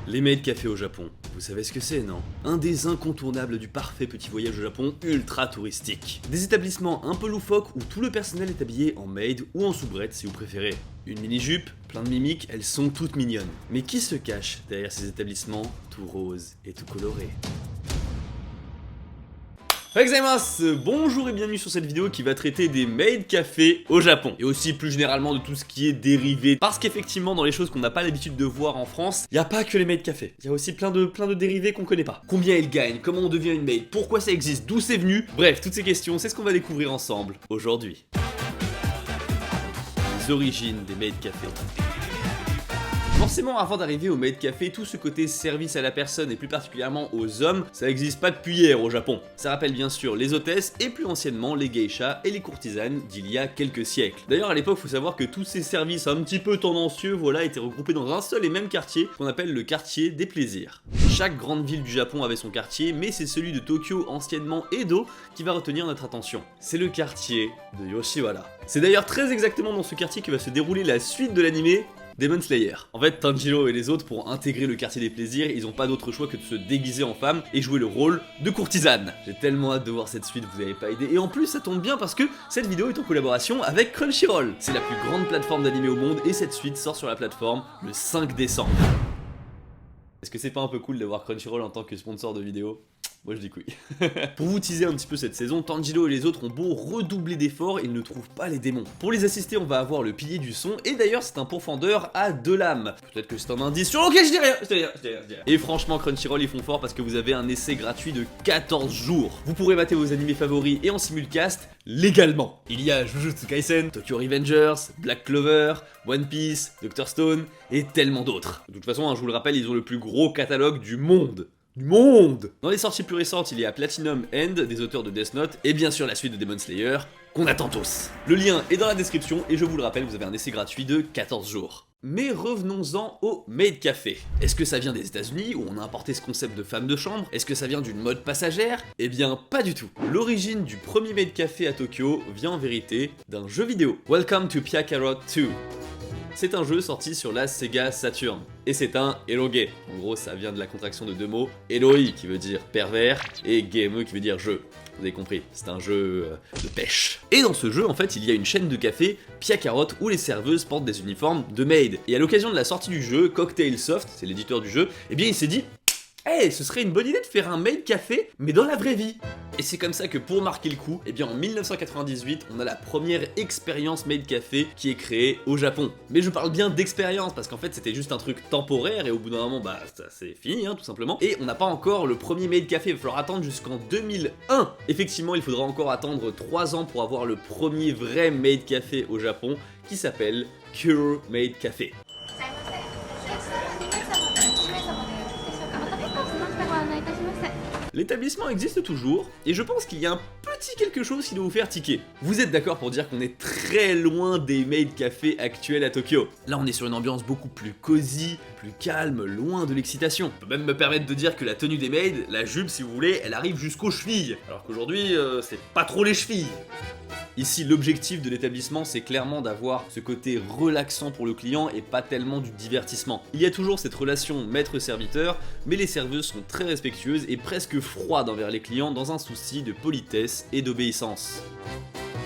Les maids café au Japon, vous savez ce que c'est, non? Un des incontournables du parfait petit voyage au Japon ultra touristique. Des établissements un peu loufoques où tout le personnel est habillé en maid ou en soubrette si vous préférez. Une mini-jupe, plein de mimiques, elles sont toutes mignonnes. Mais qui se cache derrière ces établissements tout roses et tout colorés? Bonjour et bienvenue sur cette vidéo qui va traiter des maid café au Japon et aussi plus généralement de tout ce qui est dérivé, parce qu'effectivement dans les choses qu'on n'a pas l'habitude de voir en France, il n'y a pas que les maid café, il y a aussi plein de dérivés qu'on connaît pas. Combien ils gagnent, comment on devient une maid, pourquoi ça existe, d'où c'est venu, bref, toutes ces questions, c'est ce qu'on va découvrir ensemble aujourd'hui. Les origines des maid café. Forcément, avant d'arriver au maid café, tout ce côté service à la personne et plus particulièrement aux hommes, ça n'existe pas depuis hier au Japon. Ça rappelle bien sûr les hôtesses et plus anciennement les geishas et les courtisanes d'il y a quelques siècles. D'ailleurs à l'époque, faut savoir que tous ces services un petit peu tendancieux, voilà, étaient regroupés dans un seul et même quartier qu'on appelle le quartier des plaisirs. Chaque grande ville du Japon avait son quartier, mais c'est celui de Tokyo, anciennement Edo, qui va retenir notre attention. C'est le quartier de Yoshiwara. C'est d'ailleurs très exactement dans ce quartier que va se dérouler la suite de l'animé Demon Slayer. En fait, Tanjiro et les autres, pour intégrer le quartier des plaisirs, ils ont pas d'autre choix que de se déguiser en femme et jouer le rôle de courtisane. J'ai tellement hâte de voir cette suite, vous avez pas idée. Et en plus, ça tombe bien parce que cette vidéo est en collaboration avec Crunchyroll. C'est la plus grande plateforme d'animé au monde et cette suite sort sur la plateforme le 5 décembre. Est-ce que c'est pas un peu cool d'avoir Crunchyroll en tant que sponsor de vidéo ? Moi je dis oui. Pour vous teaser un petit peu cette saison, Tanjiro et les autres ont beau redoubler d'efforts, ils ne trouvent pas les démons. Pour les assister, on va avoir le pilier du son, et d'ailleurs c'est un pourfendeur à 2 lames. Peut-être que c'est un indice sur... Ok, je dis rien. Et franchement, Crunchyroll ils font fort parce que vous avez un essai gratuit de 14 jours. Vous pourrez mater vos animés favoris et en simulcast légalement. Il y a Jujutsu Kaisen, Tokyo Revengers, Black Clover, One Piece, Dr Stone et tellement d'autres. De toute façon, je vous le rappelle, ils ont le plus gros catalogue du monde. Dans les sorties plus récentes, il y a Platinum End des auteurs de Death Note et bien sûr la suite de Demon Slayer qu'on attend tous. Le lien est dans la description et je vous le rappelle, vous avez un essai gratuit de 14 jours. Mais revenons-en au maid café. Est-ce que ça vient des États-Unis où on a importé ce concept de femme de chambre? Est-ce que ça vient d'une mode passagère? Eh bien, pas du tout. L'origine du premier maid café à Tokyo vient en vérité d'un jeu vidéo. Welcome to Piakarot 2. C'est un jeu sorti sur la Sega Saturn. Et c'est un Eroge. En gros, ça vient de la contraction de deux mots. Eroi qui veut dire pervers et game qui veut dire jeu. Vous avez compris, c'est un jeu de pêche. Et dans ce jeu, en fait, il y a une chaîne de café, Piakarot, où les serveuses portent des uniformes de maid. Et à l'occasion de la sortie du jeu, Cocktail Soft, c'est l'éditeur du jeu, eh bien il s'est dit hey, ce serait une bonne idée de faire un maid café, mais dans la vraie vie. Et c'est comme ça que pour marquer le coup, eh bien en 1998, on a la première expérience maid café qui est créée au Japon. Mais je parle bien d'expérience parce qu'en fait c'était juste un truc temporaire et au bout d'un moment, bah ça c'est fini tout simplement. Et on n'a pas encore le premier maid café, il va falloir attendre jusqu'en 2001. Effectivement, il faudra encore attendre 3 ans pour avoir le premier vrai maid café au Japon qui s'appelle Kuro Maid Café. L'établissement existe toujours, et je pense qu'il y a un petit quelque chose qui doit vous faire tiquer. Vous êtes d'accord pour dire qu'on est très loin des maid cafés actuels à Tokyo. Là on est sur une ambiance beaucoup plus cosy, plus calme, loin de l'excitation. Je peux même me permettre de dire que la tenue des maids, la jupe si vous voulez, elle arrive jusqu'aux chevilles. Alors qu'aujourd'hui, c'est pas trop les chevilles. Ici, l'objectif de l'établissement, c'est clairement d'avoir ce côté relaxant pour le client et pas tellement du divertissement. Il y a toujours cette relation maître-serviteur, mais les serveuses sont très respectueuses et presque froides envers les clients dans un souci de politesse et d'obéissance.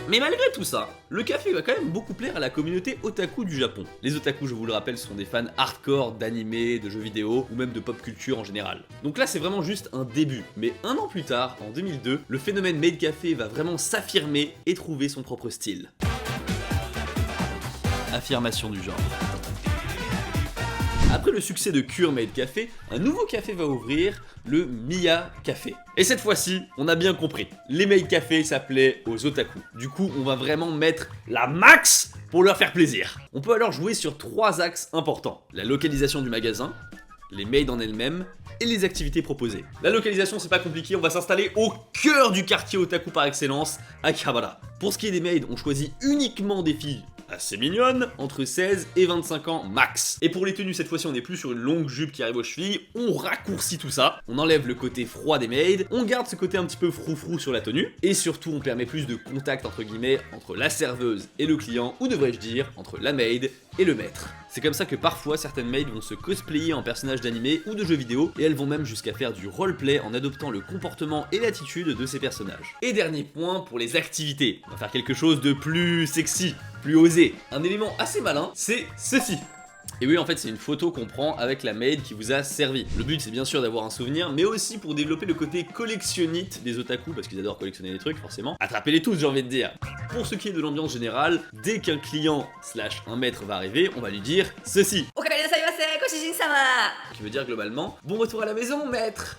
Mais malgré tout ça, le café va quand même beaucoup plaire à la communauté otaku du Japon. Les otaku, je vous le rappelle, sont des fans hardcore d'animé, de jeux vidéo ou même de pop culture en général. Donc là c'est vraiment juste un début, mais un an plus tard, en 2002, le phénomène maid café va vraiment s'affirmer et trouver son propre style. Affirmation du genre. Après le succès de Kuro Maid Café, un nouveau café va ouvrir, le Miya Café. Et cette fois-ci, on a bien compris, les maid cafés s'appelaient aux otaku. Du coup, on va vraiment mettre la max pour leur faire plaisir. On peut alors jouer sur 3 axes importants. La localisation du magasin, les maids en elles-mêmes et les activités proposées. La localisation, c'est pas compliqué, on va s'installer au cœur du quartier otaku par excellence, Akihabara. Pour ce qui est des maids, on choisit uniquement des filles assez mignonne, entre 16 et 25 ans max. Et pour les tenues, cette fois-ci, on n'est plus sur une longue jupe qui arrive aux chevilles, on raccourcit tout ça, on enlève le côté froid des maids, on garde ce côté un petit peu froufrou sur la tenue, et surtout, on permet plus de contact, entre guillemets, entre la serveuse et le client, ou devrais-je dire, entre la maid et le maître. C'est comme ça que parfois certaines maids vont se cosplayer en personnages d'animé ou de jeux vidéo et elles vont même jusqu'à faire du roleplay en adoptant le comportement et l'attitude de ces personnages. Et dernier point pour les activités, on va faire quelque chose de plus sexy, plus osé. Un élément assez malin, c'est ceci. Et oui, en fait, c'est une photo qu'on prend avec la maid qui vous a servi. Le but, c'est bien sûr d'avoir un souvenir, mais aussi pour développer le côté collectionnite des otaku, parce qu'ils adorent collectionner les trucs, forcément. Attrapez-les tous, j'ai envie de dire. Pour ce qui est de l'ambiance générale, dès qu'un client / un maître va arriver, on va lui dire ceci. Qui veut dire globalement, bon retour à la maison, maître.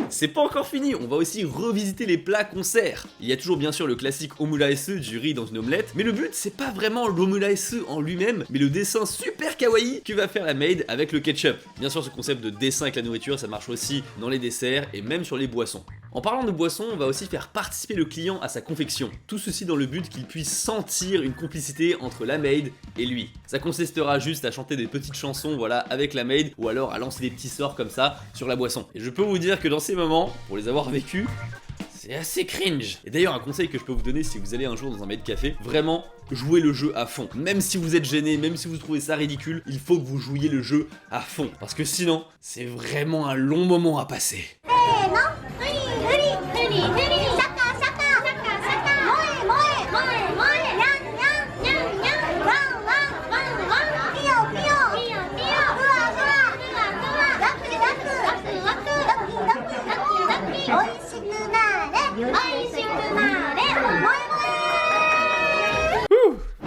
C'est pas encore fini, on va aussi revisiter les plats qu'on sert. Il y a toujours bien sûr le classique omuraise du riz dans une omelette, mais le but, c'est pas vraiment l'omuraise en lui-même, mais le dessin super kawaii que va faire la maid avec le ketchup. Bien sûr, ce concept de dessin avec la nourriture, ça marche aussi dans les desserts et même sur les boissons. En parlant de boissons, on va aussi faire participer le client à sa confection. Tout ceci dans le but qu'il puisse sentir une complicité entre la maid et lui. Ça consistera juste à chanter des petites chansons, voilà, avec la maid, ou alors à lancer des petits sorts comme ça sur la boisson. Et je peux vous dire que dans ces moments, pour les avoir vécus, c'est assez cringe. Et d'ailleurs, un conseil que je peux vous donner si vous allez un jour dans un maid café, vraiment, jouez le jeu à fond. Même si vous êtes gêné, même si vous trouvez ça ridicule, il faut que vous jouiez le jeu à fond. Parce que sinon, c'est vraiment un long moment à passer.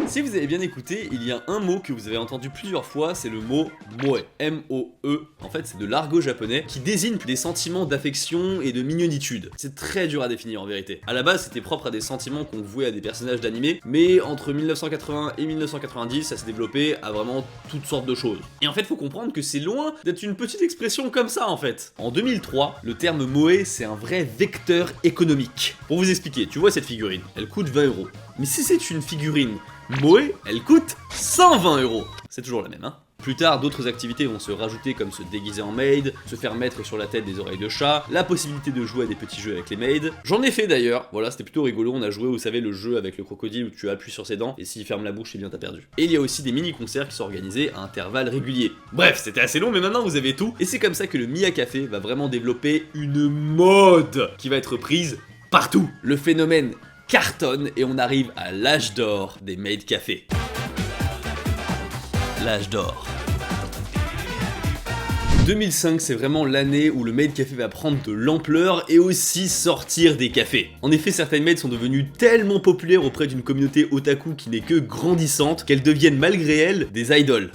Si vous avez bien écouté, il y a un mot que vous avez entendu plusieurs fois, c'est le mot moe, M-O-E. En fait, c'est de l'argot japonais qui désigne des sentiments d'affection et de mignonitude. C'est très dur à définir en vérité. À la base, c'était propre à des sentiments qu'on vouait à des personnages d'animé, mais entre 1980 et 1990, ça s'est développé à vraiment toutes sortes de choses. Et en fait, faut comprendre que c'est loin d'être une petite expression comme ça en fait. En 2003, le terme moe, c'est un vrai vecteur économique. Pour vous expliquer, tu vois cette figurine, elle coûte 20 €. Mais si c'est une figurine moe, elle coûte 120 €. C'est toujours la même, hein. Plus tard, d'autres activités vont se rajouter comme se déguiser en maid, se faire mettre sur la tête des oreilles de chat, la possibilité de jouer à des petits jeux avec les maids. J'en ai fait d'ailleurs, voilà, c'était plutôt rigolo, on a joué, vous savez, le jeu avec le crocodile où tu appuies sur ses dents, et s'il ferme la bouche, eh bien t'as perdu. Et il y a aussi des mini-concerts qui sont organisés à intervalles réguliers. Bref, c'était assez long, mais maintenant vous avez tout, et c'est comme ça que le Mia Café va vraiment développer une mode qui va être prise partout. Le phénomène cartonne et on arrive à l'âge d'or des maid café. L'âge d'or. 2005, c'est vraiment l'année où le maid café va prendre de l'ampleur et aussi sortir des cafés. En effet, certaines maids sont devenues tellement populaires auprès d'une communauté otaku qui n'est que grandissante qu'elles deviennent malgré elles des idoles.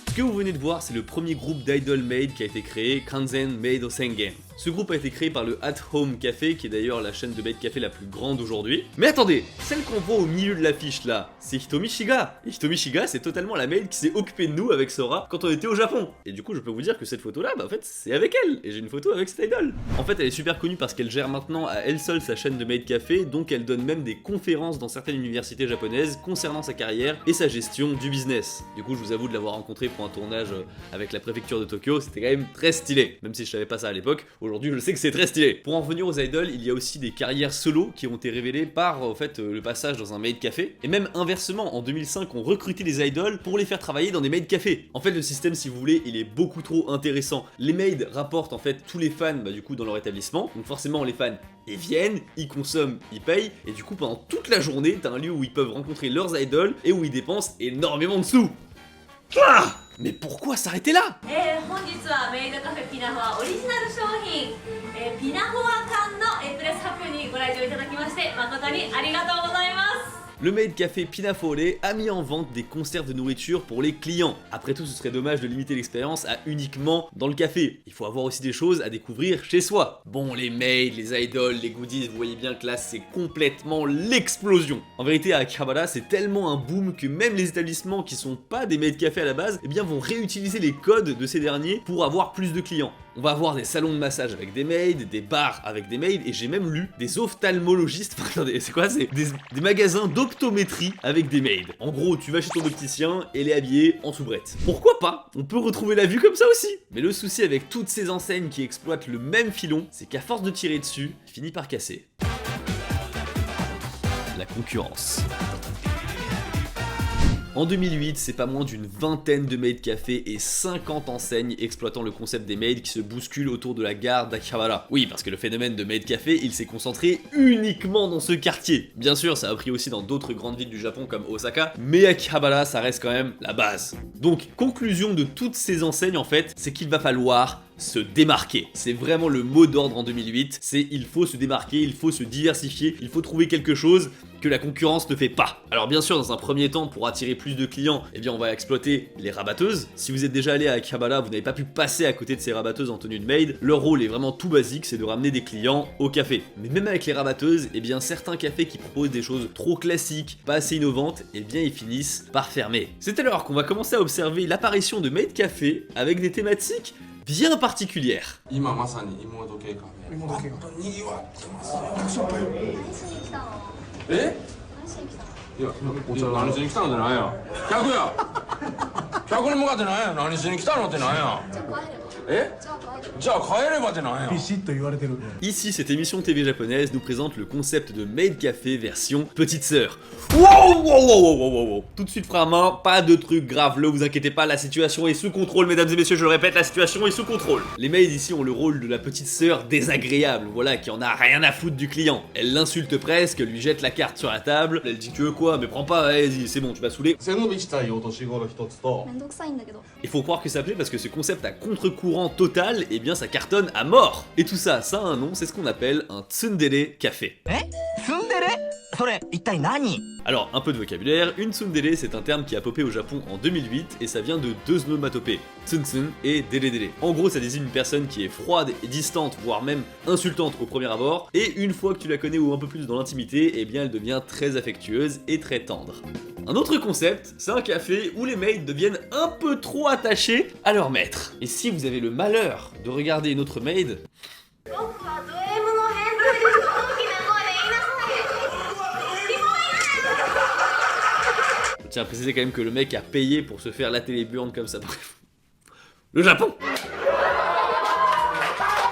Ce que vous venez de voir, c'est le premier groupe d'idol maid qui a été créé, Kanzen Maid Sengen. Ce groupe a été créé par le At Home Café, qui est d'ailleurs la chaîne de maid café la plus grande aujourd'hui. Mais attendez, celle qu'on voit au milieu de l'affiche là, c'est Hitomi Shiga. Et Hitomi Shiga, c'est totalement la maid qui s'est occupée de nous avec Sora quand on était au Japon. Et du coup, je peux vous dire que cette photo là, bah en fait, c'est avec elle. Et j'ai une photo avec cette idol. En fait, elle est super connue parce qu'elle gère maintenant à elle seule sa chaîne de maid café, donc elle donne même des conférences dans certaines universités japonaises concernant sa carrière et sa gestion du business. Du coup, je vous avoue de l'avoir rencontrée pour un tournage avec la préfecture de Tokyo, c'était quand même très stylé. Même si je savais pas ça à l'époque, aujourd'hui je sais que c'est très stylé. Pour en revenir aux idols, il y a aussi des carrières solo qui ont été révélées par en fait le passage dans un maid café. Et même inversement, en 2005, on recrutait des idols pour les faire travailler dans des maid cafés. En fait, le système, si vous voulez, il est beaucoup trop intéressant. Les maids rapportent en fait tous les fans du coup dans leur établissement. Donc forcément, les fans ils viennent, ils consomment, ils payent, et du coup pendant toute la journée, t'as un lieu où ils peuvent rencontrer leurs idols et où ils dépensent énormément de sous. Mais pourquoi s'arrêter là? 本日はメイドカフェピナフォアオリジナル商品、ピナフォア缶のプレス発表にご来場いただきまして誠にありがとうございます。 Le maid café Pinafore a mis en vente des conserves de nourriture pour les clients. Après tout, ce serait dommage de limiter l'expérience à uniquement dans le café. Il faut avoir aussi des choses à découvrir chez soi. Bon, les maids, les idols, les goodies, vous voyez bien que là, c'est complètement l'explosion. En vérité, à Akihabara, c'est tellement un boom que même les établissements qui sont pas des maid café à la base, eh bien vont réutiliser les codes de ces derniers pour avoir plus de clients. On va avoir des salons de massage avec des maids, des bars avec des maids, et j'ai même lu des ophtalmologistes, attendez, c'est quoi? C'est des magasins d'optométrie avec des maids. En gros, tu vas chez ton opticien et elle est habillée en soubrette. Pourquoi pas? On peut retrouver la vue comme ça aussi. Mais le souci avec toutes ces enseignes qui exploitent le même filon, c'est qu'à force de tirer dessus, il finit par casser. la concurrence. En 2008, c'est pas moins d'une vingtaine de maid café et 50 enseignes exploitant le concept des maids qui se bousculent autour de la gare d'Akihabara. Oui, parce que le phénomène de maid café, il s'est concentré uniquement dans ce quartier. Bien sûr, ça a pris aussi dans d'autres grandes villes du Japon comme Osaka, mais Akihabara, ça reste quand même la base. Donc, conclusion de toutes ces enseignes en fait, c'est qu'il va falloir se démarquer. C'est vraiment le mot d'ordre en 2008, c'est il faut se démarquer, il faut se diversifier, il faut trouver quelque chose que la concurrence ne fait pas. Alors bien sûr, dans un premier temps, pour attirer plus de clients, eh bien on va exploiter les rabatteuses. Si vous êtes déjà allé à Akihabara, vous n'avez pas pu passer à côté de ces rabatteuses en tenue de maid. Leur rôle est vraiment tout basique, c'est de ramener des clients au café. Mais même avec les rabatteuses, eh bien certains cafés qui proposent des choses trop classiques, pas assez innovantes, eh bien ils finissent par fermer. C'est alors qu'on va commencer à observer l'apparition de maid café avec des thématiques bien particulière. 今まさに芋時計カフェ芋時計がにぎわってますよたくさんえいや何しに来たのってなんや客や客に向かってなんや何しに来たのってなんやえじゃあ帰ればってなんや Ici, cette émission TV japonaise nous présente le concept de maid café version petite sœur. Wow. Tout de suite, frère main, pas de trucs graves, là, vous inquiétez pas, la situation est sous contrôle, mesdames et messieurs, je le répète, la situation est sous contrôle. Les maids ici ont le rôle de la petite sœur désagréable, voilà, qui en a rien à foutre du client. Elle l'insulte presque, lui jette la carte sur la table, elle dit tu veux quoi, mais prends pas, vas-y, c'est bon, tu vas saouler. 背伸びしたいお年頃一つと Il faut croire que ça plaît parce que ce concept à contre-courant total, eh bien ça cartonne à mort. Et tout ça, ça a un nom, c'est ce qu'on appelle un tsundere café. Alors, un peu de vocabulaire, une tsundere c'est un terme qui a popé au Japon en 2008 et ça vient de deux onomatopées, tsun et dere. En gros, ça désigne une personne qui est froide et distante, voire même insultante au premier abord, et une fois que tu la connais ou un peu plus dans l'intimité, eh bien elle devient très affectueuse et très tendre. Un autre concept, c'est un café où les maids deviennent un peu trop attachés à leur maître. Et si vous avez le malheur de regarder une autre maid, je tiens à préciser quand même que le mec a payé pour se faire la téléburne comme ça. Bref. Le Japon.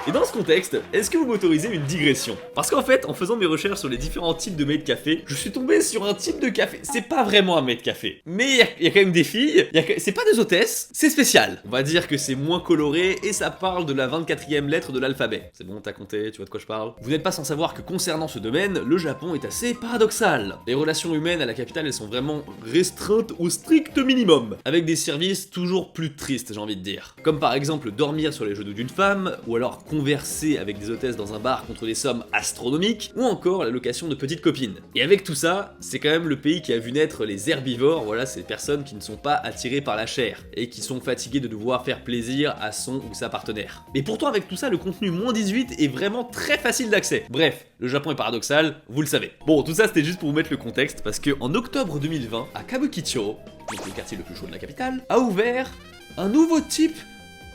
Et dans ce contexte, est-ce que vous m'autorisez une digression? Parce qu'en fait, en faisant mes recherches sur les différents types de maid café, je suis tombé sur un type de café. C'est pas vraiment un maid café, mais il y a quand même des filles, c'est pas des hôtesses, c'est spécial. On va dire que c'est moins coloré et ça parle de la 24e lettre de l'alphabet. C'est bon, t'as compté, tu vois de quoi je parle? Vous n'êtes pas sans savoir que concernant ce domaine, le Japon est assez paradoxal. Les relations humaines à la capitale, elles sont vraiment restreintes au strict minimum, avec des services toujours plus tristes, j'ai envie de dire. Comme par exemple dormir sur les genoux d'une femme, ou alors converser avec des hôtesses dans un bar contre des sommes astronomiques, ou encore la location de petites copines. Et avec tout ça, c'est quand même le pays qui a vu naître les herbivores, voilà, ces personnes qui ne sont pas attirées par la chair, et qui sont fatiguées de devoir faire plaisir à son ou sa partenaire. Et pourtant avec tout ça, le contenu moins 18 est vraiment très facile d'accès. Bref, le Japon est paradoxal, vous le savez. Bon, tout ça c'était juste pour vous mettre le contexte, parce que en octobre 2020, à Kabukicho, donc le quartier le plus chaud de la capitale, a ouvert un nouveau type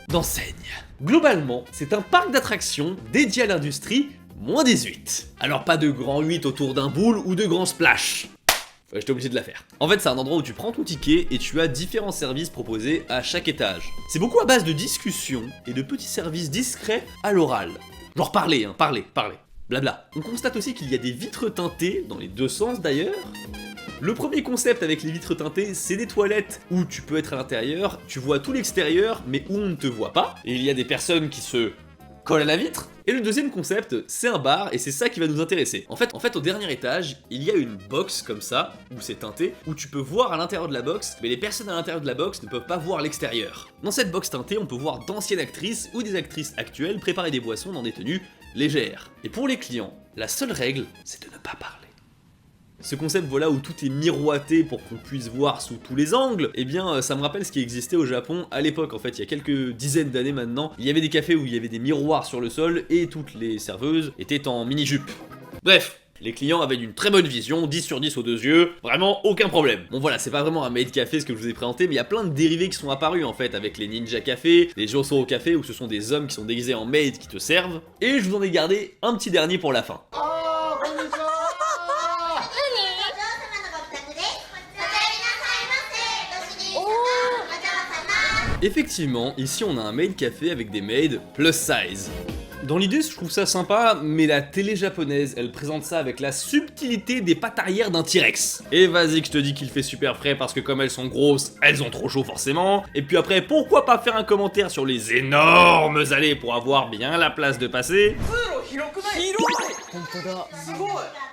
d'enseigne. Globalement, c'est un parc d'attractions dédié à l'industrie moins 18. Alors pas de grand 8 autour d'un boule ou de grand splash. J'étais obligé de la faire. En fait, c'est un endroit où tu prends ton ticket et tu as différents services proposés à chaque étage. C'est beaucoup à base de discussions et de petits services discrets à l'oral. Genre parler, blabla. On constate aussi qu'il y a des vitres teintées, dans les deux sens d'ailleurs. Le premier concept avec les vitres teintées, c'est des toilettes où tu peux être à l'intérieur, tu vois tout l'extérieur, mais où on ne te voit pas, et il y a des personnes qui se collent à la vitre. Et le deuxième concept, c'est un bar, et c'est ça qui va nous intéresser. En fait, au dernier étage, il y a une box comme ça, où c'est teinté, où tu peux voir à l'intérieur de la box, mais les personnes à l'intérieur de la box ne peuvent pas voir l'extérieur. Dans cette box teintée, on peut voir d'anciennes actrices ou des actrices actuelles préparer des boissons dans des tenues légères. Et pour les clients, la seule règle, c'est de ne pas parler. Ce concept voilà où tout est miroité pour qu'on puisse voir sous tous les angles, eh bien ça me rappelle ce qui existait au Japon à l'époque en fait, il y a quelques dizaines d'années maintenant, il y avait des cafés où il y avait des miroirs sur le sol et toutes les serveuses étaient en mini-jupe. Bref, les clients avaient une très bonne vision, 10 sur 10 aux deux yeux, vraiment aucun problème. Bon voilà, c'est pas vraiment un maid café ce que je vous ai présenté, mais il y a plein de dérivés qui sont apparus en fait, avec les ninja cafés, les Josoro café où ce sont des hommes qui sont déguisés en maid qui te servent, et je vous en ai gardé un petit dernier pour la fin. Effectivement, ici on a un maid café avec des maids plus size. Dans l'idée, je trouve ça sympa, mais la télé japonaise, elle présente ça avec la subtilité des pattes arrière d'un T-Rex. Et vas-y que je te dis qu'il fait super frais parce que comme elles sont grosses, elles ont trop chaud forcément. Et puis après, pourquoi pas faire un commentaire sur les énormes allées pour avoir bien la place de passer.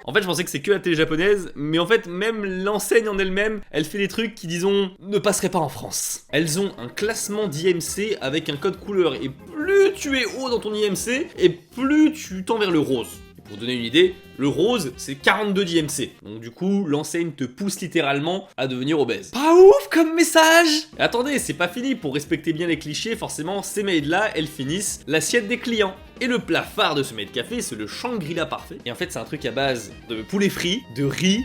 En fait, je pensais que c'est que la télé japonaise, mais en fait, même l'enseigne en elle-même, elle fait des trucs qui, disons, ne passeraient pas en France. Elles ont un classement d'IMC avec un code couleur, et plus tu es haut dans ton IMC, et plus tu tends vers le rose. Et pour donner une idée, le rose, c'est 42 d'IMC. Donc du coup, l'enseigne te pousse littéralement à devenir obèse. Pas ouf comme message! Et attendez, c'est pas fini. Pour respecter bien les clichés, forcément, ces maids-là, elles finissent l'assiette des clients. Et le plat phare de ce maid café, c'est le Shangri-La parfait. Et en fait, c'est un truc à base de poulet frit, de riz,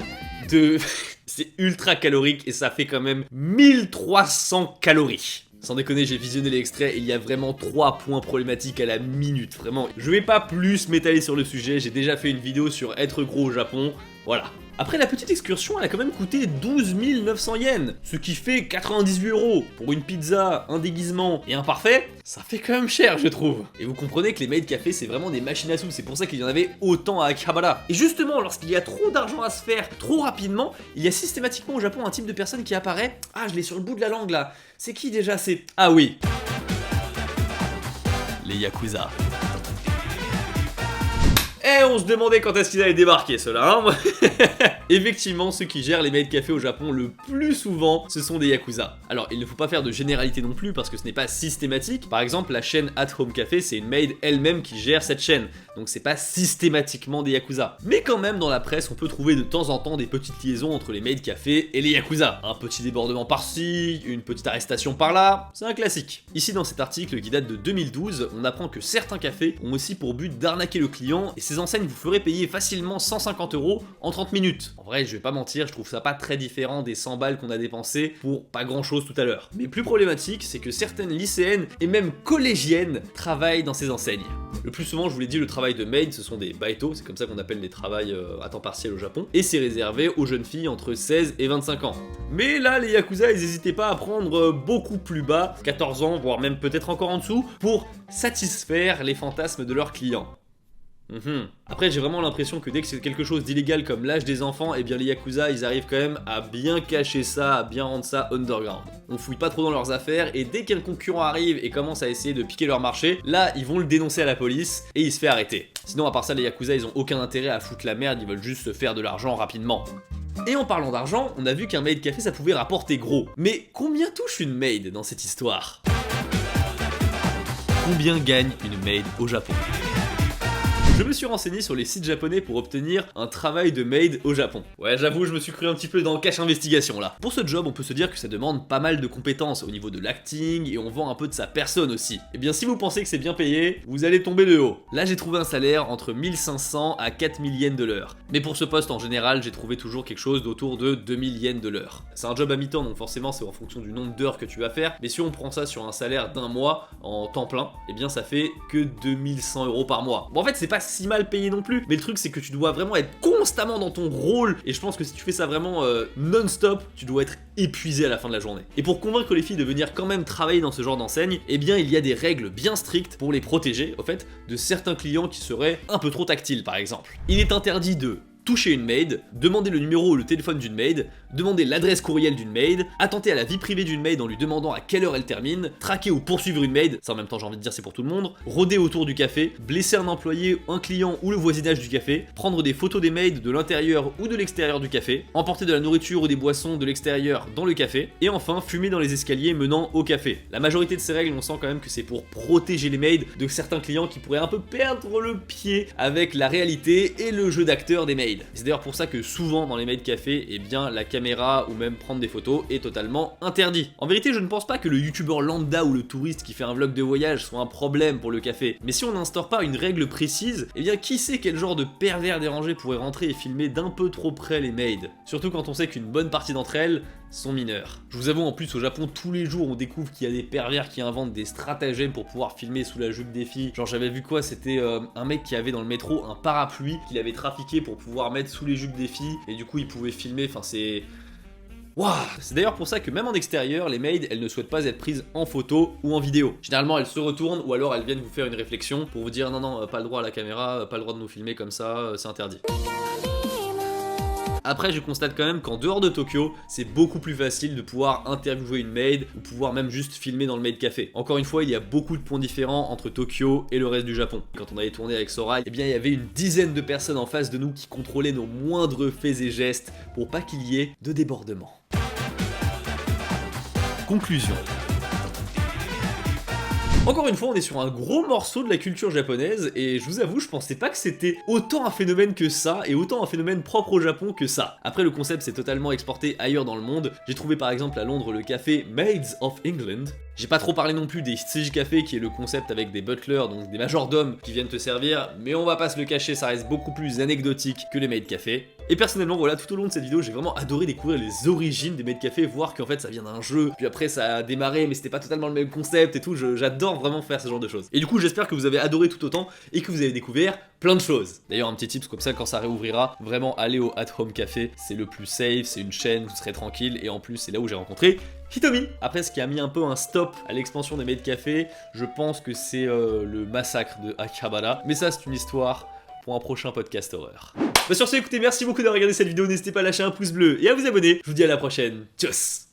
de... c'est ultra calorique et ça fait quand même 1300 calories. Sans déconner, j'ai visionné l'extrait et il y a vraiment 3 points problématiques à la minute, vraiment. Je vais pas plus m'étaler sur le sujet, j'ai déjà fait une vidéo sur être gros au Japon, voilà. Après la petite excursion, elle a quand même coûté 12 900 yens, ce qui fait 98 €. Pour une pizza, un déguisement et un parfait, ça fait quand même cher je trouve. Et vous comprenez que les maid café c'est vraiment des machines à sous, c'est pour ça qu'il y en avait autant à Akihabara. Et justement, lorsqu'il y a trop d'argent à se faire trop rapidement, il y a systématiquement au Japon un type de personne qui apparaît. Ah, je l'ai sur le bout de la langue là. C'est qui déjà? C'est... Ah oui, les Yakuza. Eh, on se demandait quand est-ce qu'ils allaient débarquer, ceux-là, hein. Effectivement, ceux qui gèrent les maid café au Japon le plus souvent, ce sont des Yakuza. Alors, il ne faut pas faire de généralité non plus, parce que ce n'est pas systématique. Par exemple, la chaîne At Home Café, c'est une maid elle-même qui gère cette chaîne. Donc c'est pas systématiquement des Yakuza. Mais quand même, dans la presse, on peut trouver de temps en temps des petites liaisons entre les maid café et les Yakuza. Un petit débordement par-ci, une petite arrestation par-là, c'est un classique. Ici, dans cet article qui date de 2012, on apprend que certains cafés ont aussi pour but d'arnaquer le client, et ces enseignes vous feraient payer facilement 150 € en 30 minutes. En vrai, je vais pas mentir, je trouve ça pas très différent des 100 balles qu'on a dépensé pour pas grand chose tout à l'heure. Mais plus problématique, c'est que certaines lycéennes et même collégiennes travaillent dans ces enseignes. Le plus souvent, je vous l'ai dit, le travail de maid, ce sont des baito, c'est comme ça qu'on appelle les travails à temps partiel au Japon, et c'est réservé aux jeunes filles entre 16 et 25 ans. Mais là, les Yakuza, ils n'hésitaient pas à prendre beaucoup plus bas, 14 ans, voire même peut-être encore en dessous, pour satisfaire les fantasmes de leurs clients. Après, j'ai vraiment l'impression que dès que c'est quelque chose d'illégal comme l'âge des enfants, eh bien les Yakuza, ils arrivent quand même à bien cacher ça, à bien rendre ça underground. On fouille pas trop dans leurs affaires, et dès qu'un concurrent arrive et commence à essayer de piquer leur marché, là, ils vont le dénoncer à la police, et il se fait arrêter. Sinon, à part ça, les Yakuza, ils ont aucun intérêt à foutre la merde, ils veulent juste se faire de l'argent rapidement. Et en parlant d'argent, on a vu qu'un maid café, ça pouvait rapporter gros. Mais combien touche une maid dans cette histoire? Combien gagne une maid au Japon? Je me suis renseigné sur les sites japonais pour obtenir un travail de maid au Japon. Ouais, j'avoue, je me suis cru un petit peu dans le cache investigation là. Pour ce job, on peut se dire que ça demande pas mal de compétences au niveau de l'acting et on vend un peu de sa personne aussi. Et bien si vous pensez que c'est bien payé, vous allez tomber de haut. Là, j'ai trouvé un salaire entre 1500 à 4000 yens de l'heure. Mais pour ce poste en général, j'ai trouvé toujours quelque chose d'autour de 2000 yens de l'heure. C'est un job à mi-temps, donc forcément c'est en fonction du nombre d'heures que tu vas faire. Mais si on prend ça sur un salaire d'un mois en temps plein, eh bien ça fait que 2100 € par mois. Bon, en fait, c'est pas si mal payé non plus, mais le truc c'est que tu dois vraiment être constamment dans ton rôle, et je pense que si tu fais ça vraiment non-stop, tu dois être épuisé à la fin de la journée. Et pour convaincre les filles de venir quand même travailler dans ce genre d'enseigne, eh bien il y a des règles bien strictes pour les protéger, au fait, de certains clients qui seraient un peu trop tactiles par exemple. Il est interdit de toucher une maid, demander le numéro ou le téléphone d'une maid, demander l'adresse courriel d'une maid, attenter à la vie privée d'une maid en lui demandant à quelle heure elle termine, traquer ou poursuivre une maid, ça en même temps j'ai envie de dire c'est pour tout le monde, rôder autour du café, blesser un employé, un client ou le voisinage du café, prendre des photos des maids de l'intérieur ou de l'extérieur du café, emporter de la nourriture ou des boissons de l'extérieur dans le café, et enfin fumer dans les escaliers menant au café. La majorité de ces règles, on sent quand même que c'est pour protéger les maids de certains clients qui pourraient un peu perdre le pied avec la réalité et le jeu d'acteur des maids. C'est d'ailleurs pour ça que souvent dans les maid café, eh bien la caméra ou même prendre des photos est totalement interdit. En vérité, je ne pense pas que le youtubeur lambda ou le touriste qui fait un vlog de voyage soit un problème pour le café. Mais si on n'instaure pas une règle précise, eh bien qui sait quel genre de pervers dérangé pourrait rentrer et filmer d'un peu trop près les maids. Surtout quand on sait qu'une bonne partie d'entre elles sont mineures. Je vous avoue, en plus au Japon, tous les jours on découvre qu'il y a des pervers qui inventent des stratagèmes pour pouvoir filmer sous la jupe des filles. Genre j'avais vu quoi, c'était un mec qui avait dans le métro un parapluie qu'il avait trafiqué pour pouvoir mettre sous les jupes des filles et du coup il pouvait filmer, enfin c'est... Waouh. C'est d'ailleurs pour ça que même en extérieur, les maids, elles ne souhaitent pas être prises en photo ou en vidéo. Généralement, elles se retournent ou alors elles viennent vous faire une réflexion pour vous dire non, non, pas le droit à la caméra, pas le droit de nous filmer comme ça, c'est interdit. Après, je constate quand même qu'en dehors de Tokyo, c'est beaucoup plus facile de pouvoir interviewer une maid ou pouvoir même juste filmer dans le maid café. Encore une fois, il y a beaucoup de points différents entre Tokyo et le reste du Japon. Quand on avait tourné avec Sora, eh bien, il y avait une dizaine de personnes en face de nous qui contrôlaient nos moindres faits et gestes pour pas qu'il y ait de débordement. Conclusion. Encore une fois, on est sur un gros morceau de la culture japonaise et je vous avoue, je pensais pas que c'était autant un phénomène que ça et autant un phénomène propre au Japon que ça. Après, le concept s'est totalement exporté ailleurs dans le monde. J'ai trouvé par exemple à Londres le café Maids of England. J'ai pas trop parlé non plus des Tsuji Café qui est le concept avec des butlers, donc des majordomes qui viennent te servir, mais on va pas se le cacher, ça reste beaucoup plus anecdotique que les maid café. Et personnellement, voilà, tout au long de cette vidéo, j'ai vraiment adoré découvrir les origines des maid café, voir qu'en fait ça vient d'un jeu, puis après ça a démarré, mais c'était pas totalement le même concept et tout, j'adore vraiment faire ce genre de choses. Et du coup, j'espère que vous avez adoré tout autant et que vous avez découvert plein de choses. D'ailleurs, un petit tips comme ça, quand ça réouvrira, vraiment allez au At Home Café, c'est le plus safe, c'est une chaîne, vous serez tranquille, et en plus c'est là où j'ai rencontré Hitomi. Après, ce qui a mis un peu un stop à l'expansion des maid café, je pense que c'est le massacre de Akihabara, mais ça c'est une histoire pour un prochain podcast horreur. Bah sur ce, écoutez, merci beaucoup d'avoir regardé cette vidéo, n'hésitez pas à lâcher un pouce bleu et à vous abonner, je vous dis à la prochaine, tchuss.